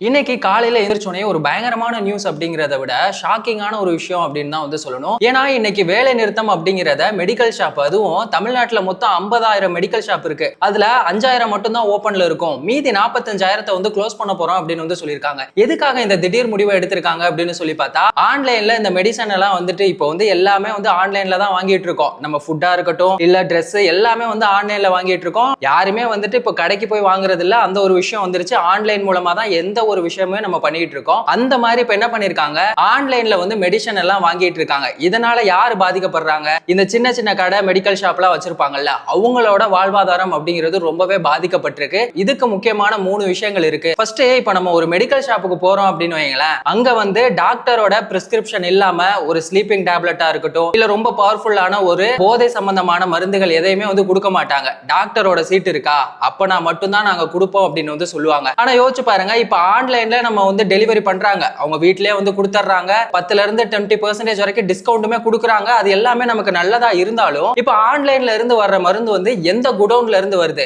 இன்னைக்கு காலையில எந்திரிச்சோனே ஒரு பயங்கரமான நியூஸ் அப்படிங்கிறத விட ஷாக்கிங்கான ஒரு விஷயம் அப்படின்னு தான் வந்து சொல்லணும். ஏன்னா இன்னைக்கு வேலை நிறுத்தம் அப்படிங்கிறத மெடிக்கல் ஷாப், அதுவும் தமிழ்நாட்டுல மொத்தம் 50,000 மெடிக்கல் ஷாப் இருக்கு. அதுல 5,000 மட்டும் தான் ஓபன்ல இருக்கும். மீதி 45,000 வந்து க்ளோஸ் பண்ண போறோம் அப்படின்னு வந்து சொல்லியிருக்காங்க. எதுக்காக இந்த திடீர் முடிவை எடுத்திருக்காங்க அப்படின்னு சொல்லி பார்த்தா, ஆன்லைன்ல இந்த மெடிசன் எல்லாம் வந்துட்டு இப்போ வந்து எல்லாமே வந்து ஆன்லைன்ல தான் வாங்கிட்டு இருக்கோம். நம்ம ஃபுட்டா இருக்கட்டும், இல்ல ட்ரெஸ் எல்லாமே வந்து ஆன்லைன்ல வாங்கிட்டு இருக்கோம். யாருமே வந்துட்டு இப்போ கடைக்கு போய் வாங்குறது இல்ல. அந்த ஒரு விஷயம் வந்துருச்சு. ஆன்லைன் மூலமா தான் எந்த ஒரு விஷயமே நம்ம பண்ணிட்டு இருக்கோம். அந்த மாதிரி இப்ப என்ன பண்ணிருக்காங்க, ஆன்லைன்ல வந்து மெடிசன் எல்லாம் வாங்கிட்டு இருக்காங்க. இதனால யாரு பாதிக்கப்படுறாங்க? இந்த சின்ன சின்ன கடை, மெடிக்கல் ஷாப்லாம் வச்சிருப்பாங்கல்ல, அவங்களோட வாழ்வாதாரம் அப்படிங்கிறது ரொம்பவே பாதிக்கப்பட்டிருக்கு. இதுக்கு முக்கியமான 3 விஷயங்கள் இருக்கு. ஃபர்ஸ்ட், இப்ப நம்ம ஒரு மெடிக்கல் ஷாப்புக்கு போறோம் அப்படின்னு வைங்களேன், அங்க வந்து டாக்டரோட பிரிஸ்கிரிப்ஷன் இல்லாம ஒரு ஸ்லீப்பிங் டேப்லெட்டா இருக்கட்டும், இல்ல ரொம்ப பவர்ஃபுல்லான ஒரு போதை சம்பந்தமான மருந்துகள் எதையுமே வந்து கொடுக்க மாட்டாங்க. டாக்டரோட சீட் இருக்கா, அப்பனா மட்டும்தான் நாங்க கொடுப்போம் அப்படின்னு வந்து சொல்லுவாங்க. ஆனா யோசிச்சு பாருங்க, இப்ப ஆன்லைன்ல நம்ம வந்து டெலிவரி பண்றாங்க, அவங்க வீட்லயே வந்து கொடுத்துறாங்க. 10ல இருந்து 20% வரைக்கும் டிஸ்கவுண்ட்டுமே கொடுக்குறாங்க. அது எல்லாமே நமக்கு நல்லதா இருந்தாலும், இப்ப ஆன்லைன்ல இருந்து வர்ற மருந்து வந்து எந்த குடோன்ல இருந்து வருது,